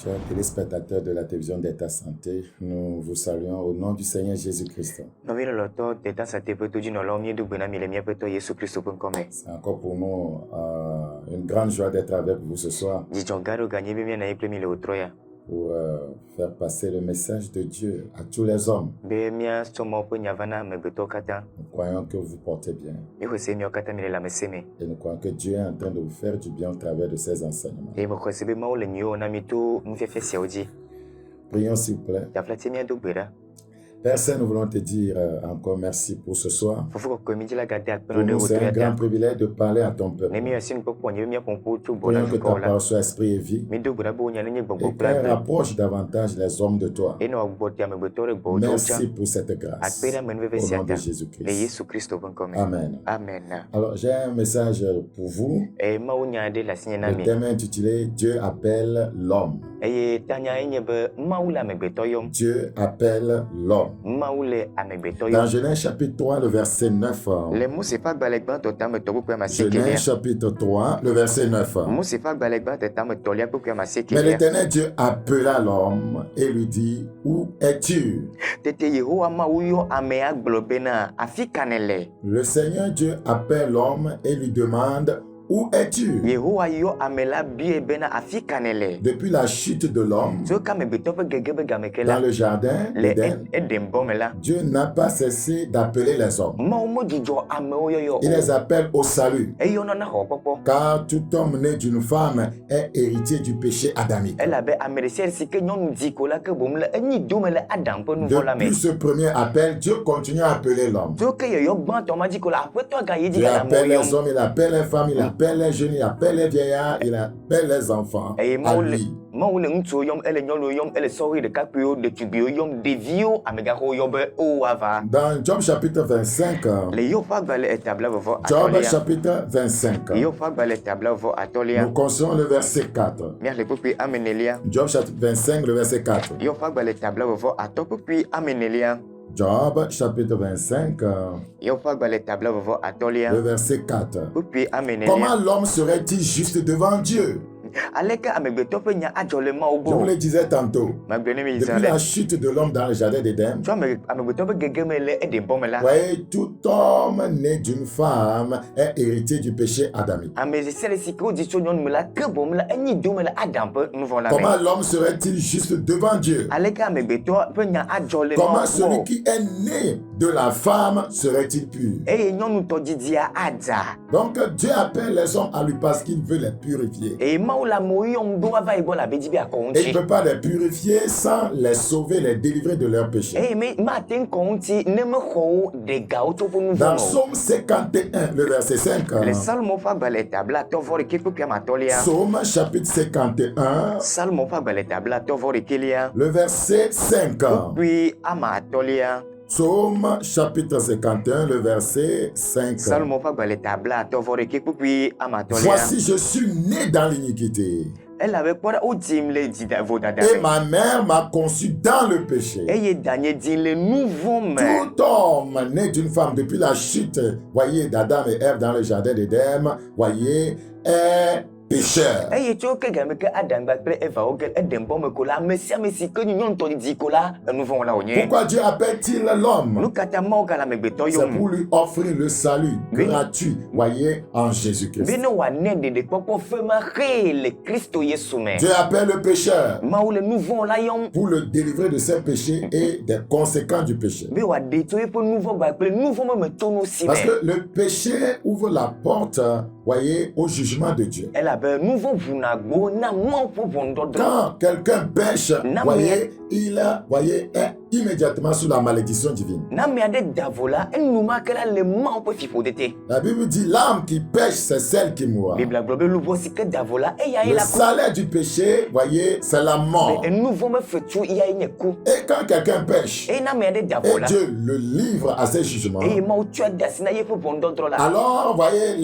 Chers téléspectateurs de la télévision d'État Santé, nous vous saluons au nom du Seigneur Jésus-Christ. C'est encore pour nous une grande joie d'être avec vous ce soir pour faire passer le message de Dieu à tous les hommes. Nous croyons que vous portez bien et nous croyons que Dieu est en train de vous faire du bien au travers de ces enseignements. Prions s'il vous plaît. Père Saint, nous voulons te dire encore merci pour ce soir. Pour nous, c'est un grand privilège de parler à ton peuple. Prions que ta parole soit esprit et vie et qu'elle rapproche davantage les hommes de toi. Merci pour cette grâce. Au nom de Jésus-Christ. Amen. Alors, j'ai un message pour vous. Le thème est intitulé « Dieu appelle l'homme ». Dieu appelle l'homme. Dans Genèse chapitre 3, le verset 9. Genèse chapitre 3, le verset 9. Mais l'Éternel Dieu appela l'homme et lui dit, où es-tu? Le Seigneur Dieu appelle l'homme et lui demande, où es-tu? Depuis la chute de l'homme dans le jardin d'Éden, Dieu n'a pas cessé d'appeler les hommes. Il les appelle au salut. Car tout homme né d'une femme est héritier du péché adamique. Depuis ce premier appel, Dieu continue à appeler l'homme. Dieu appelle les hommes, il appelle les femmes, il appelle les jeunes, il appelle les vieillards, il appelle les enfants à lui. Dans Job chapitre 25, Job chapitre 25, nous considérons le verset 4. Job chapitre 25, le verset 4. Job chapitre 25, le verset 4. Comment l'homme serait-il juste devant Dieu? Je vous le disais tantôt, depuis la chute de l'homme dans le jardin d'Éden, voyez, tout homme né d'une femme est héritier du péché adamique. Comment l'homme serait-il juste devant Dieu? Comment celui qui est né de la femme serait-il pur? Donc Dieu appelle les hommes à lui parce qu'il veut les purifier. Et il ne peut pas les purifier sans les sauver, les délivrer de leurs péchés. Dans Psaume 51, le verset 5. Psaume chapitre 51, le verset 5. Psaume chapitre 51, le verset 5. Voici, je suis né dans l'iniquité. Et ma mère m'a conçu dans le péché. Tout homme né d'une femme depuis la chute, voyez, d'Adam et Ève dans le jardin d'Éden, voyez, est pécheur. Pourquoi Dieu appelle-t-il l'homme? C'est pour lui offrir le salut gratuit, voyez, en Jésus-Christ. Dieu appelle le pécheur pour le délivrer de ses péchés et des conséquences du péché. Parce que le péché ouvre la porte, voyez, au jugement de Dieu. Quand quelqu'un pêche, voyez, il est immédiatement sous la malédiction divine. La Bible dit l'âme qui pêche, c'est celle qui mourra. Le salaire du péché, voyez, c'est la mort. Et quand quelqu'un pêche, et Dieu le livre à ses jugements, alors, voyez,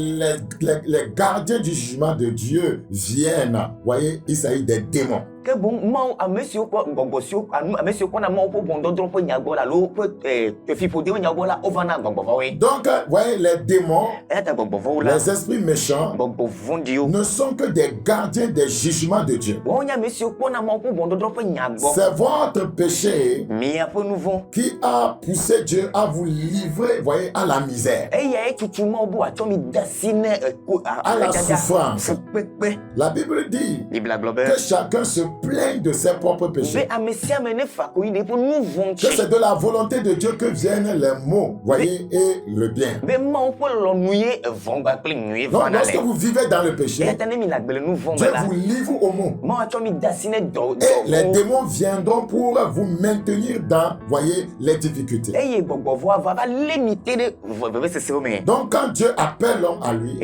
les gardiens du jugement de Dieu viennent, voyez, il s'agit des démons. Que bon, moi, à monsieur quoi, bongosio, à monsieur quoi, na moi pour bon d'autres pour nyagola, l'eau peut te fipoter au nyagola, au vana bongovoé. Donc, voyez, les démons, les esprits méchants, ne sont que des gardiens des jugements de Dieu. C'est votre péché qui a poussé Dieu à vous livrer, voyez, à la misère, à la souffrance. La Bible dit que chacun se plaigne de ses propres péchés. Que c'est de la volonté de Dieu que viennent les maux, voyez, et le bien. Donc, lorsque vous vivez dans le péché, Dieu vous livre au maux. Et les démons viendront pour vous maintenir dans, voyez, les difficultés. Donc, quand Dieu appelle l'homme à lui,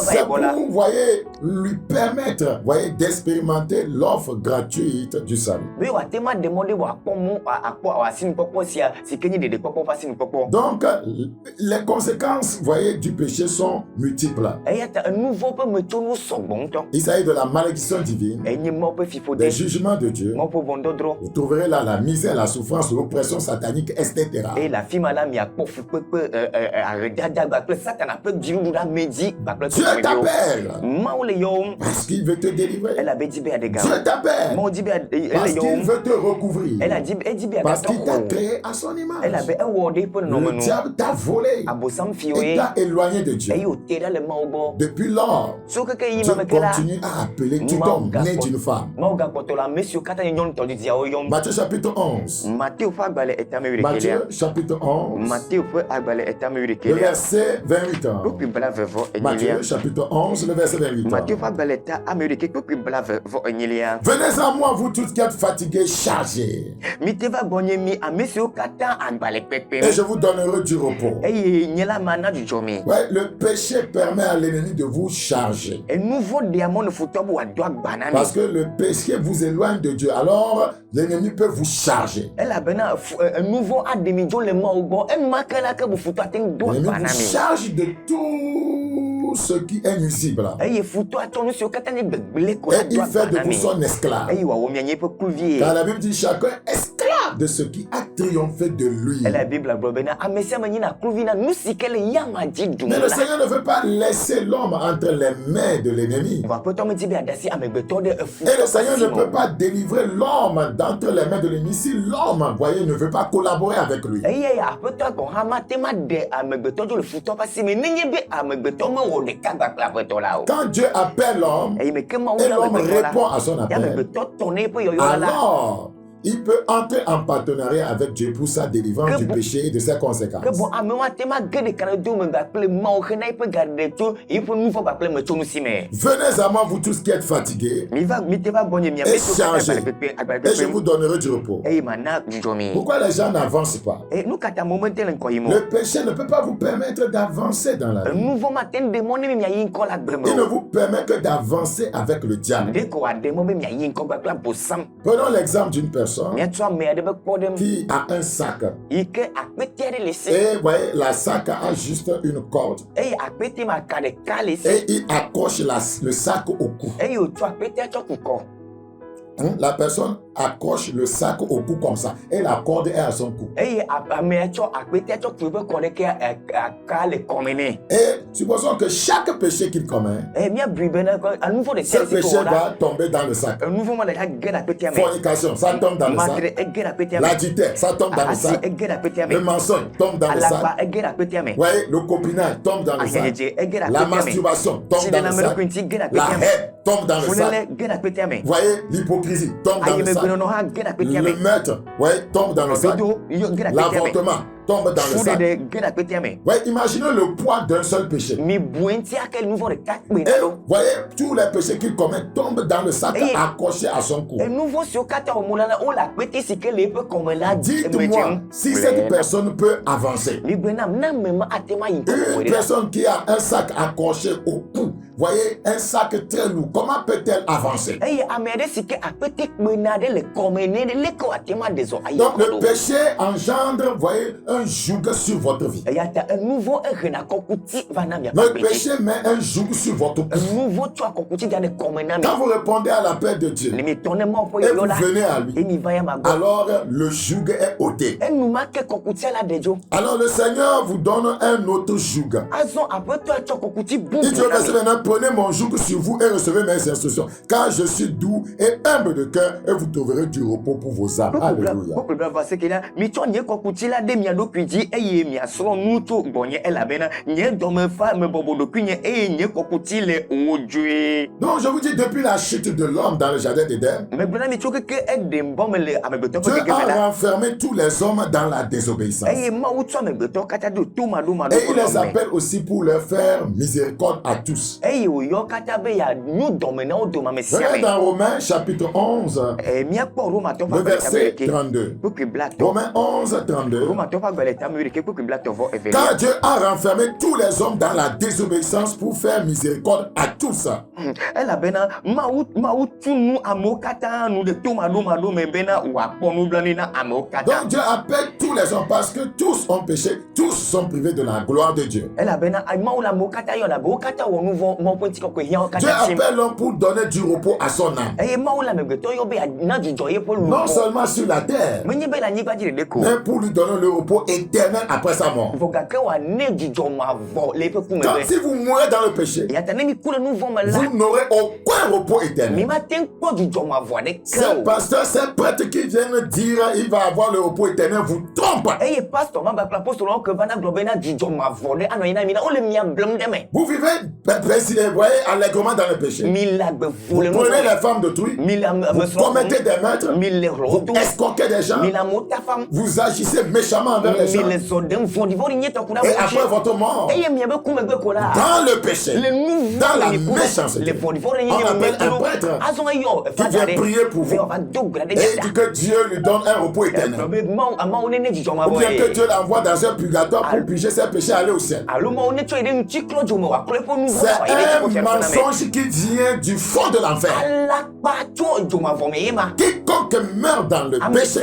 c'est pour, voyez, lui permettre, voyez, d'expérimenter l'offre gratuite du salut. Donc, les conséquences, voyez, du péché sont multiples. Il s'agit de la malédiction divine, des jugements de Dieu. Vous trouverez là la misère, la souffrance, l'oppression satanique, etc. Dieu t'appelle parce qu'il veut te délivrer. Dieu t'appelle parce qu'il veut te recouvrir. Parce qu'il t'a créé à son image. Le diable t'a volé et t'a éloigné de Dieu. Depuis lors, Dieu continue à appeler tout homme né d'une femme. Matthieu chapitre 11. Matthieu chapitre 11. Le verset 28. Matthieu chapitre 11, le verset 28. Venez à moi, vous tous qui êtes fatigués, chargés. Et je vous donnerai du repos. Ouais, le péché permet à l'ennemi de vous charger. Parce que le péché vous éloigne de Dieu. Alors, l'ennemi peut vous charger. L'ennemi vous charge de tout ce qui est nuisible. Et il fait de vous son esclave. Car la Bible dit chacun est esclave de ce qui a triomphé de lui. Mais le Seigneur ne veut pas laisser l'homme entre les mains de l'ennemi. Et le Seigneur ne peut pas délivrer l'homme d'entre les mains de l'ennemi si l'homme, voyez, ne veut pas collaborer avec lui. Quand Dieu appelle l'homme et l'homme répond à son appel, alors il peut entrer en partenariat avec Dieu pour sa délivrance du péché et de ses conséquences. Venez à moi, vous tous qui êtes fatigués et chargés, et je vous donnerai du repos. Pourquoi les gens n'avancent pas? Le péché ne peut pas vous permettre d'avancer dans la vie. Il ne vous permet que d'avancer avec le diable. Prenons l'exemple d'une personne qui a un sac. Et voyez, la sac a juste une corde. Et il accroche le sac au cou. La personne accroche le sac au cou comme ça et la corde est à son cou. Et supposons que chaque péché qu'il commet, ce péché va tomber dans le sac. Fornication, ça tombe dans le sac. L'adultère, ça tombe dans le sac. Le mensonge tombe dans le sac. Ouais, le copinage tombe dans le sac. La masturbation tombe dans le sac. La haine tombe dans le sac. Voyez, l'hypocrisie tombe dans le sac. Le meurtre, ouais, tombe dans le sac. L'avortement tombe dans le sac. Ouais, imaginez le poids d'un seul péché. Et voyez, tous les péchés qu'il commet tombent dans le sac accroché à son cou. Dites-moi si cette personne peut avancer. Une personne qui a un sac accroché au cou voyez, un sac très lourd, comment peut-elle avancer? Donc le péché engendre, voyez, un joug sur votre vie. Le péché met un joug sur votre cou. Quand vous répondez à l'appel de Dieu et vous venez à lui, alors le joug est ôté. Alors le Seigneur vous donne un autre joug. Il dit au verset maintenant, prenez mon joug sur vous et recevez mes instructions, car je suis doux et humble de cœur et vous trouverez du repos pour vos âmes. Alléluia. Donc je vous dis, depuis la chute de l'homme dans le jardin d'Éden, Dieu a renfermé tous les hommes dans la désobéissance. Et il les appelle aussi pour leur faire miséricorde à tous. Regardez dans Romains chapitre 11, le verset 32. Romains 11, 32. Car Dieu a renfermé tous les hommes dans la désobéissance pour faire miséricorde à tous. Donc Dieu appelle tous les hommes parce que tous ont péché, tous sont privés de la gloire de Dieu. Dieu appelle l'homme pour donner du repos à son âme. Non seulement sur la terre, mais pour lui donner le repos éternel après sa mort. Donc si vous mourrez dans le péché, vous n'aurez aucun repos éternel. Ces pasteurs, ces prêtres qui viennent dire il va avoir le repos éternel vous trompent. Vous vivez allègrement dans le péché. Vous prenez les femmes d'autrui, vous commettez des meurtres, vous escroquez des gens, vous agissez méchamment envers les gens. Et après votre mort, dans le péché, dans la méchanceté, on appelle un prêtre qui vient prier pour vous et dit que Dieu lui donne un repos éternel. Ou bien que Dieu l'envoie dans un purgatoire pour purger ses péchés et aller au ciel. C'est un mensonge qui vient du fond de l'enfer. Quiconque meurt dans le péché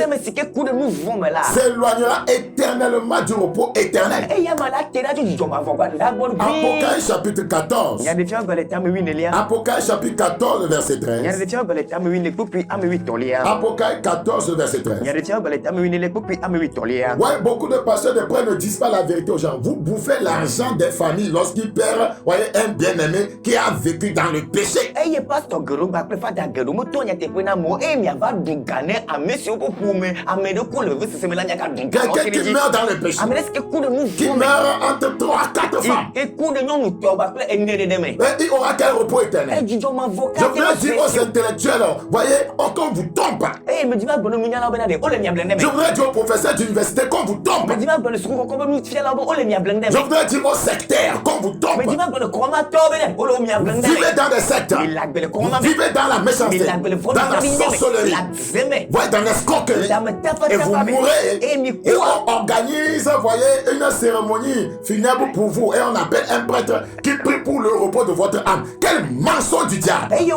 s'éloignera éternellement du repos éternel. Apocalypse chapitre 14. Apocalypse chapitre 14 verset 13. Apocalypse 14 verset 13. Ouais, beaucoup de pasteurs de près ne disent pas la vérité aux gens. Vous bouffez l'argent des familles lorsqu'ils perdent, voyez, un bien-aimé qui a vécu dans le péché. Quelqu'un qui meurt dans le péché, qui meurt entre 3-4 femmes, il aura quel repos éternel? Je voudrais dire aux intellectuels, voyez, qu'on vous trompe. Je voudrais dire aux professeurs d'université qu'on vous trompe. Je voudrais dire aux sectaires qu'on vous trompe. Vivez dans des sectes. Vivez dans la méchanceté, dans la sorcellerie, dans l'escroquerie. Et vous mourrez. Et on organise, voyez, une cérémonie funèbre pour vous. Et on appelle un prêtre qui prie pour le repos de votre âme. Quel mensonge du diable! Il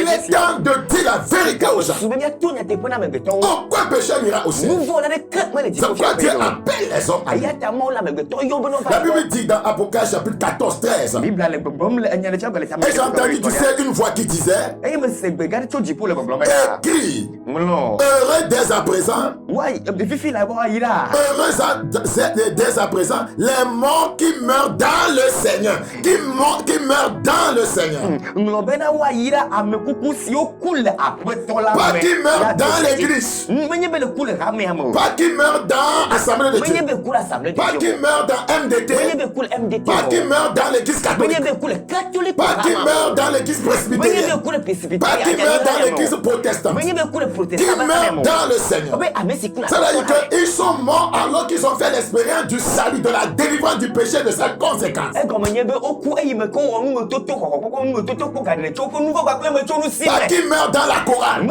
est temps de dire la vérité aux gens. Aucun péché n'ira au ciel. C'est pourquoi Dieu appelle les hommes à lui. La Bible dit dans Apocalypse chapitre 14, 13. Et j'ai entendu, tu sais, une voix qui disait: écris, heureux dès à présent, heureux dès à présent, les morts qui meurent dans le Seigneur. Qui meurent dans le Seigneur. Pas qui meurent dans l'église. Pas qui meurent dans l'assemblée de Dieu. Pas qui meurent dans MDT. Pas qui meurent dans l'église catholique. Pas qui meurent dans l'église presbytérienne. Pas qui meurent dans l'église protestante. Qui meurent dans le Seigneur. C'est-à-dire qu'ils sont morts alors qu'ils ont fait l'expérience du salut, de la délivrance du péché, de sa conséquence. Pas qui meurt dans la chorale.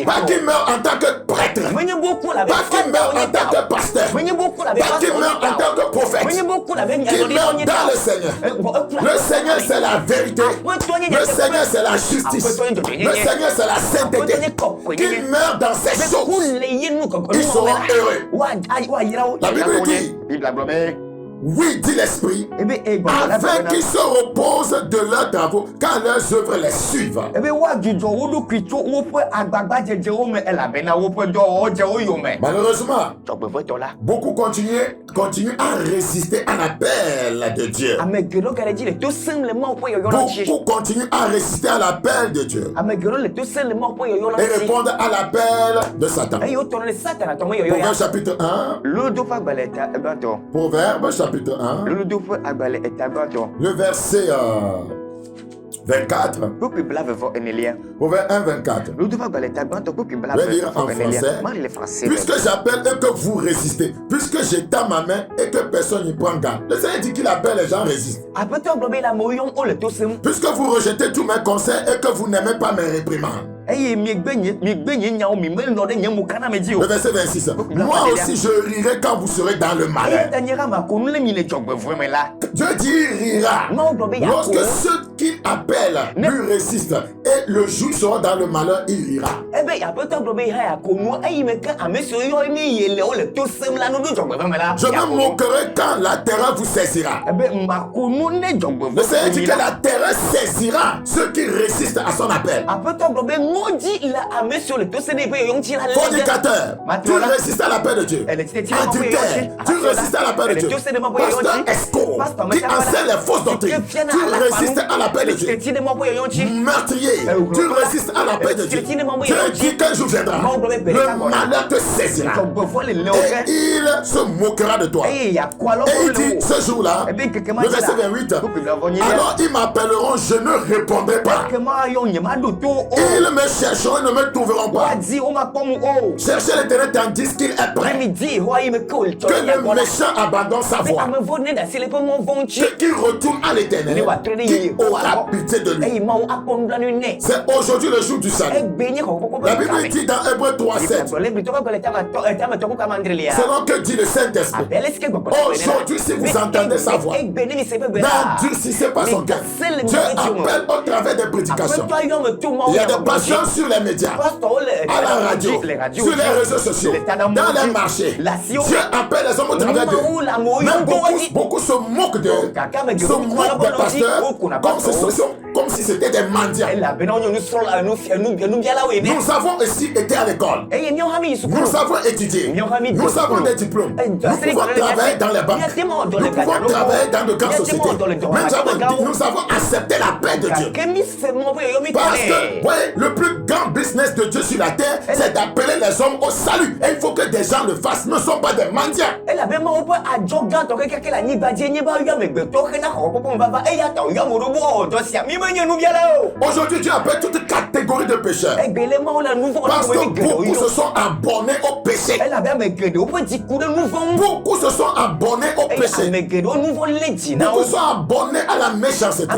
Pas qui meurt en tant que prêtre. prêtre, pas qui meurt en tant que pasteur, pas qui meurt en tant que prophète, qui meurt dans le Seigneur. Le Seigneur, c'est la vérité. Le Seigneur, c'est la justice. Le Seigneur, c'est la sainteté. Qui meurt dans ces choses, ils seront heureux. La Bible dit, oui, dit l'Esprit, afin qu'ils se reposent de leurs travaux quand leurs œuvres les suivent. Malheureusement, beaucoup continuent à résister à l'appel de Dieu. Beaucoup continuent à résister à l'appel de Dieu et répondent à l'appel de Satan. Proverbe chapitre 1. Proverbe chapitre 1. Le verset 24. Proverbe 1, 24. Je vais lire en français. Puisque j'appelle et que vous résistez, puisque j'étends ma main et que personne n'y prend garde. Le Seigneur dit qu'il appelle, les gens résistent. Puisque vous rejetez tous mes conseils et que vous n'aimez pas mes réprimandes. Le verset 26. Moi aussi je rirai quand vous serez dans le malheur. Dieu dit il rira lorsque ceux qu'il appelle lui résistent et le jour sera dans le malheur, il rira. Je me moquerai quand la terreur vous saisira. Le Seigneur dit que la terreur saisira ceux qui résistent à son appel. Fornicateur, tu résistes à l'appel de Dieu. Adultère, tu résistes à l'appel de Dieu. Pasteur escroc, qui enseigne les fausses doctrines, tu résistes à l'appel de Dieu. Meurtrier, tu résistes à l'appel de Dieu. Dieu dit qu'un jour viendra, le malheur te saisira et il se moquera de toi. Et il dit ce jour-là, le verset 28, alors ils m'appelleront, je ne répondrai pas. Ils me chercheront, ils ne me trouveront pas. Cherchez l'Éternel tandis qu'il est prêt. Que le méchant abandonne sa voie. Qu'il retourne à l'Éternel, qui aura pitié de lui. C'est aujourd'hui le jour du salut. La Bible dit dans Hébreux 3:7, selon que dit le Saint-Esprit, aujourd'hui si vous entendez sa voix, n'endurcissez pas son cœur. Dieu appelle au travers des prédications. Il y a des passions sur les médias, à la radio, sur les réseaux sociaux, dans les marchés. Dieu appelle les hommes au travers d'eux. Même beaucoup se moquent d'eux, se moquent des pasteurs comme si c'était des mendiants. Nous avons ici été à l'école. Nous avons étudié. Nous avons des diplômes. Nous pouvons travailler dans les banques. Nous pouvons travailler dans de grandes sociétés. Mais nous avons accepté la paix de Dieu. Parce que, voyez, le plus grand business de Dieu sur la terre, c'est d'appeler les hommes au salut. Et il faut que des gens le fassent. Ne sont pas des mendiants. Aujourd'hui, Dieu appelle toute catégorie de pécheurs. Parce que beaucoup se sont abonnés au péché. Beaucoup se sont abonnés au péché. Beaucoup sont abonnés à la méchanceté.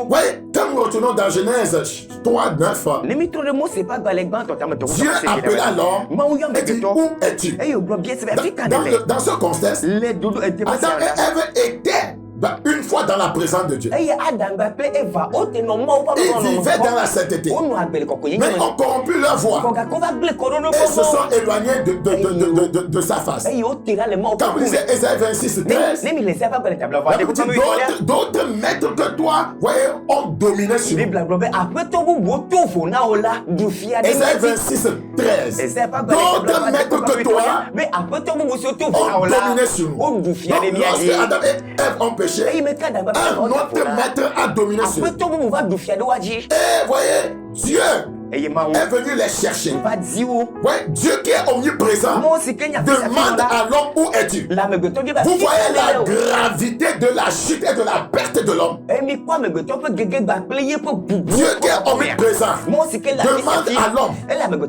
Voyez, quand nous retournons dans Genèse 3:9, Dieu appela l'homme et dit, où es-tu? Dans ce contexte, Adam et Ève étaient une fois dans la présence de Dieu. Ils vivaient dans la sainteté. Mais ont corrompu leur voix. Et se sont éloignés de sa face. Quand vous lisez Ésaïe 26:13, d'autres maîtres que toi, voyez, ont dominé sur nous. Ésaïe 26:13, d'autres maîtres que toi ont dominé sur nous. Donc, lorsque Adam et Ève ont péché, un autre maître a dominé sur nous. Et voyez, Dieu est venu les chercher. Ouais, Dieu qui est omniprésent demande à l'homme, où es-tu? Vous voyez la gravité de la chute et de la perte de l'homme. Dieu qui est omniprésent demande à l'homme,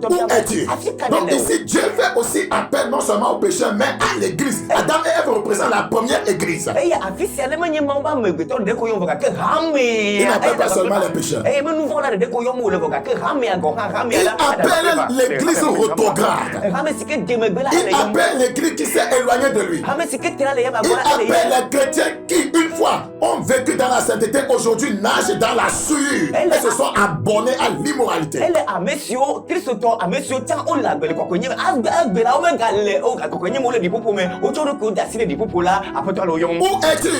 où es-tu? Donc ici Dieu fait aussi appel non seulement aux pécheurs mais à l'église. Adam et Ève représentent la première église. Il n'appelle pas seulement les pécheurs. appelle l'église rétrograde. Il appelle l'église qui s'est éloignée de lui. Il appelle les chrétiens qui, une fois, ont vécu dans la sainteté, aujourd'hui nagent dans la souillure et se sont abonnés à l'immoralité. Où es-tu?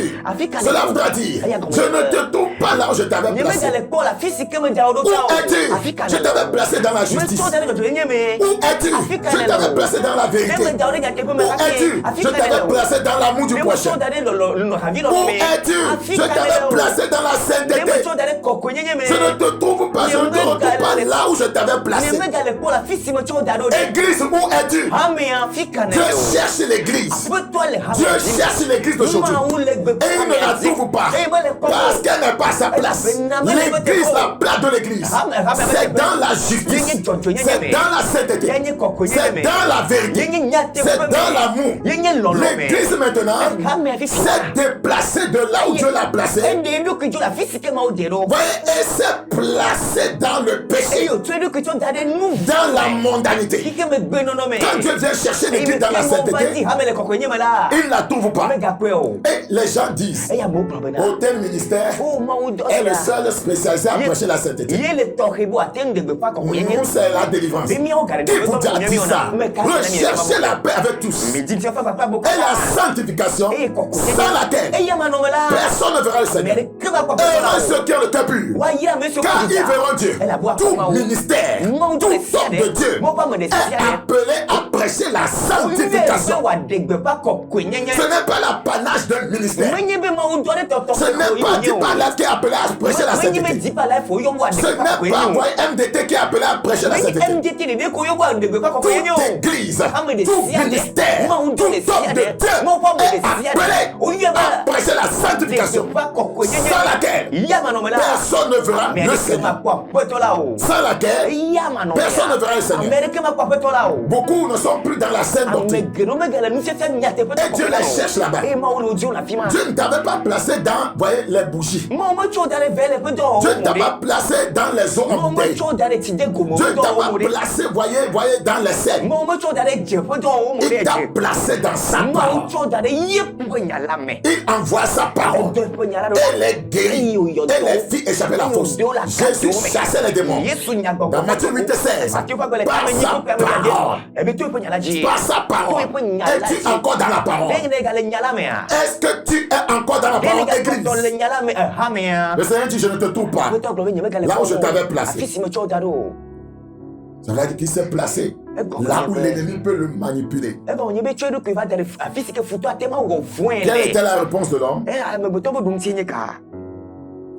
Cela voudra dire, je ne te trouve pas là où je t'avais placé. Où es-tu? Je t'avais placé dans la justice. Où es-tu? Je t'avais placé dans la vérité. Où es-tu? Je t'avais placé dans l'amour du prochain. Où es-tu? Je t'avais placé dans la sainteté. Je ne te trouve pas, je ne te retrouve pas là où je t'avais placé. Église, où es-tu? Dieu cherche l'église. Dieu cherche l'église d'aujourd'hui. Et il ne la trouve pas. Parce qu'elle n'est pas à sa place. L'église, la place de l'église, c'est dans la justice. C'est dans la sainteté. C'est dans la vérité. C'est dans l'amour. L'église maintenant s'est déplacée de là où Dieu l'a placée. Voyez, elle s'est placée dans le péché, dans la mondanité. Quand Dieu vient chercher l'église dans la sainteté, il ne la trouve pas. Et les gens disent, tel ministère est le seul spécialisé à prêcher la sainteté. Nous, c'est la délivrance. Qui vous a dit ça? Recherchez la paix avec tous. Et la sanctification, sans laquelle personne ne verra le Seigneur. Et ceux qui ont le cœur pur, car ils verront Dieu. Tout ministère, tout homme de Dieu est appelé à prêcher la sanctification. Ce n'est pas l'apanage d'un ministère. Ce n'est pas Dipala qui est appelé à prêcher la sainteté. Ce n'est pas MDT qui est appelé à prêcher la sainteté. Toute église, tout ministère, tout homme de Dieu est appelé à prêcher la sanctification, sans laquelle personne ne verra le Seigneur. Sans laquelle personne ne verra le Seigneur. Beaucoup ne sont plus dans la sainte doctrine. Et Dieu les cherche là-bas. Dieu ne t'avait pas placé dans, voyez, les bougies. Dieu ne t'a pas placé dans les eaux en bouteille. Dieu ne t'a pas placé, voyez, dans les sels. Il t'a placé dans sa parole. Il envoie sa parole. Elle est guérie. Elle est fille échappée à la fosse. Jésus chassait les démons. Dans Matthieu 8:16, par sa parole. Par sa parole. Es-tu encore dans la parole? Est-ce que tu es encore dans la parole, église? Le Seigneur dit, je ne te trouve pas là où je t'avais placé. Ça veut dire qu'il s'est placé là où l'ennemi peut le manipuler. Quelle était la réponse de l'homme?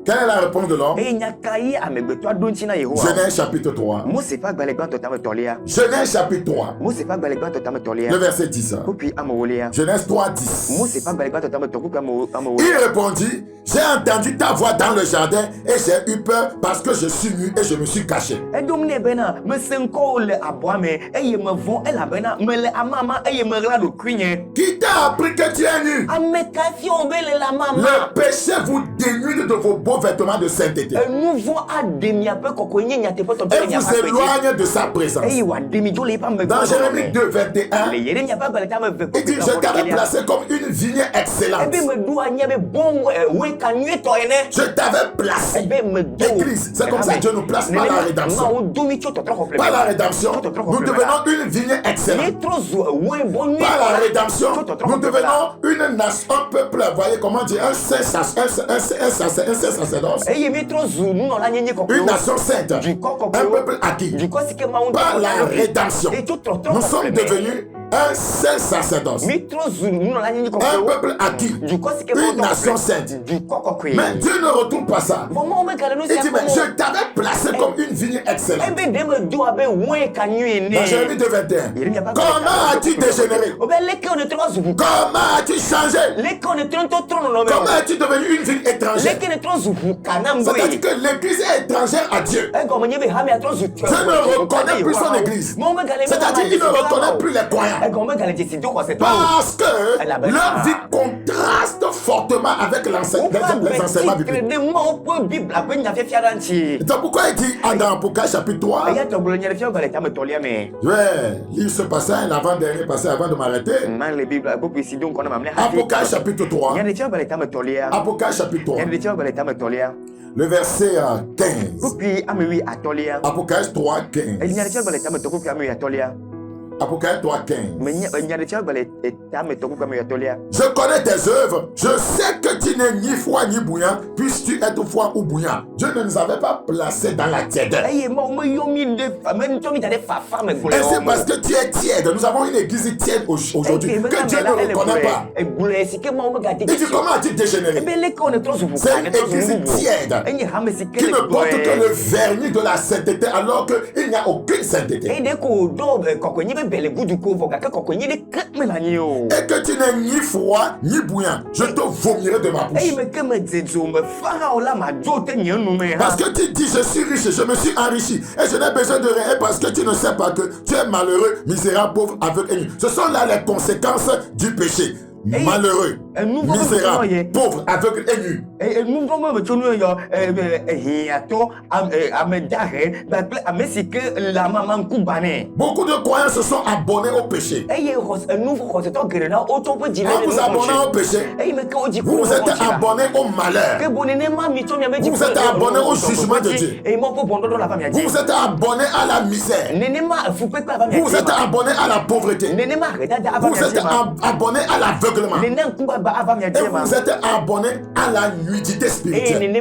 Quelle est la réponse de l'homme? Genèse chapitre 3. Genèse chapitre 3. Le verset 10. Genèse 3, 10. Il répondit, j'ai entendu ta voix dans le jardin et j'ai eu peur parce que je suis nu et je me suis caché. Qui t'a appris que tu es nu? Le péché vous dénude de vos beaux vêtements de sainteté. Et vous éloigne de sa présence. Dans Jérémie 2, 21, il dit, je t'avais placé comme une vigne excellente. Je t'avais placé. Église, c'est comme ça que Dieu nous place par la rédemption. Par la rédemption, nous devenons une vigne excellente. Par la rédemption, nous devenons une nation, un peuple, voyez comment dire, un sacerdoce. Une nation sainte, un peuple acquis. Par la rédemption, nous sommes devenus un saint sacerdoce, un peuple acquis, une nation sainte. Mais Dieu ne retourne pas ça. Il dit, mais je t'avais placé comme une vigne excellente. Dans Jérémie 2, 21, comment as-tu dégénéré? Comment as-tu changé? Comment es-tu devenu une vigne étrangère? C'est-à-dire que l'église est étrangère à Dieu. Dieu ne reconnaît plus son église. C'est-à-dire qu'il ne reconnaît plus les croyants. Parce que leur vie contraste fortement avec les enseignements bibliques. C'est pourquoi il dit dans Apocalypse chapitre 3. Je vais lire ce passage, l'avant-dernier passage avant de m'arrêter. Apocalypse chapitre 3. Apocalypse chapitre 3. Le verset 15. Apocalypse 3, 15. Apocalypse 3, 15. Je connais tes œuvres. Je sais que tu n'es ni froid ni bouillant. Puisses-tu être froid ou bouillant? Dieu ne nous avait pas placés dans la tièdeur. Et c'est parce que tu es tiède. Nous avons une église tiède aujourd'hui que Dieu ne reconnaît pas. Et dit comment as-tu dégénéré? C'est une église tiède qui ne porte que le vernis de la sainteté alors qu'il n'y a aucune sainteté. Et que tu n'es ni froid ni bouillant, je te vomirai de ma bouche. Parce que tu dis je suis riche, je me suis enrichi et je n'ai besoin de rien, parce que tu ne sais pas que tu es malheureux, misérable, pauvre, aveugle et nu. Ce sont là les conséquences du péché. Malheureux, misérable, pauvre, aveugle et nu. Beaucoup de croyants se sont abonnés au péché. En vous abonnant au péché, vous vous êtes abonnés au malheur. Vous vous êtes abonnés au jugement de Dieu. Vous vous êtes abonnés à la misère. Vous vous êtes abonnés à la pauvreté. Vous vous êtes abonnés à l'aveuglement. Et vous êtes abonné à la nudité spirituelle.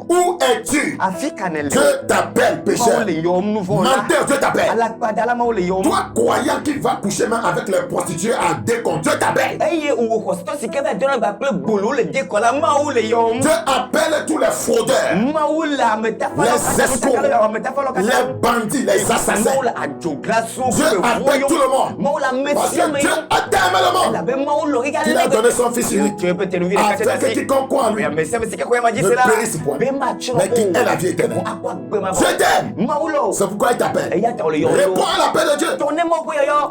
Où es-tu? Dieu t'appelle pécheur. Menteur, Dieu t'appelle. Toi, croyant qu'il va coucher même avec les prostituées à décompte, Dieu t'appelle. Dieu appelle tous les fraudeurs, les escrocs, les bandits, les assassins. Dieu appelle tout le monde. Parce que Dieu a tellement le monde qu'il a donné son Fils unique afin que quiconque croit en lui ne périsse point, mais qui ait la vie éternelle. Je t'aime. C'est pourquoi il t'appelle. Réponds à l'appel de Dieu.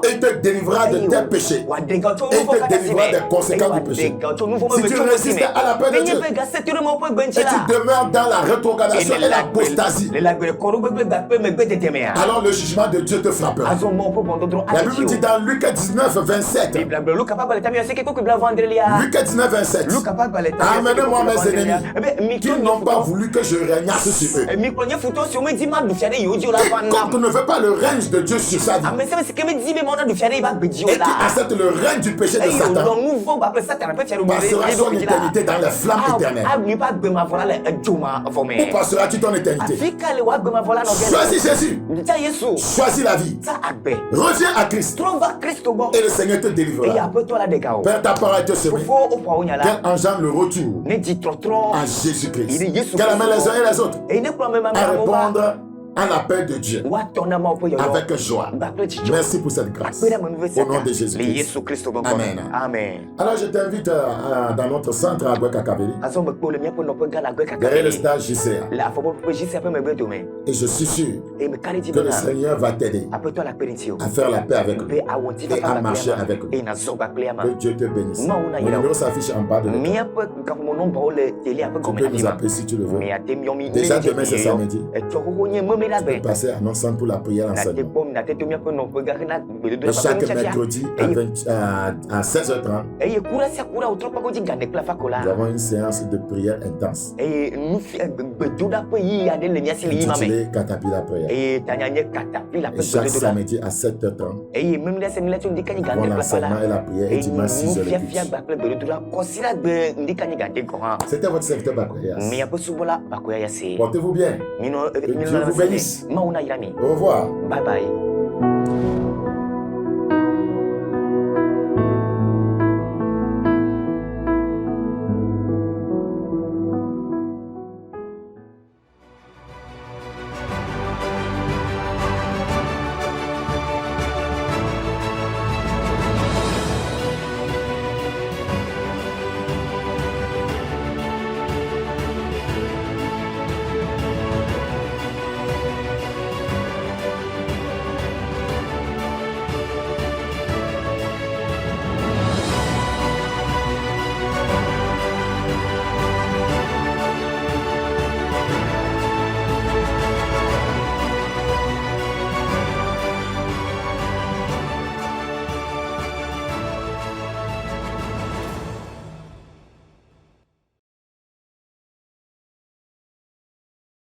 Et il te délivrera de tes péchés. Et il te délivrera des conséquences du péché. Si tu résistes à l'appel de Dieu et tu demeures dans la rétrogradation et l'apostasie, alors le jugement de Dieu te frappera. La Bible dit dans Luc 19, 27. Luc 19, 27. Amenez-moi mes ennemis qui n'ont pas voulu que je régnasse sur eux. Quiconque ne veut pas le règne de Dieu sur sa vie et qui accepte le règne du péché de Satan passera son éternité dans les flammes éternelles. Où passeras-tu ton éternité? Choisis Jésus. Choisis la vie. Reviens à Christ. Et le Seigneur te délivrera. Père, ta parole te semée. Qu'elle engendre le retour à Jésus-Christ. Qu'elle amène les uns et les autres à répondre à l'appel de Dieu avec joie. Merci pour cette grâce. Au nom de Jésus-Christ. Amen. Alors je t'invite dans notre centre à Guekakabeli, derrière le stade JCA. Et je suis sûr que le Seigneur va t'aider à faire la paix avec lui et à marcher avec lui. Que Dieu te bénisse. Mon numéro s'affiche en bas de l'écran. Tu peux nous appeler si tu le veux. Déjà demain c'est samedi. Tu peux passer à notre centre pour la prière ensemble. Chaque mercredi à 16h30, nous avons une séance de prière intense intitulée Caterpillar Prayer. Et chaque samedi à 7h30, nous avons l'enseignement et la prière et dimanche 6h. C'était votre serviteur Bakoyas. Portez-vous bien. Que Dieu vous bénisse. Au revoir. Bye bye.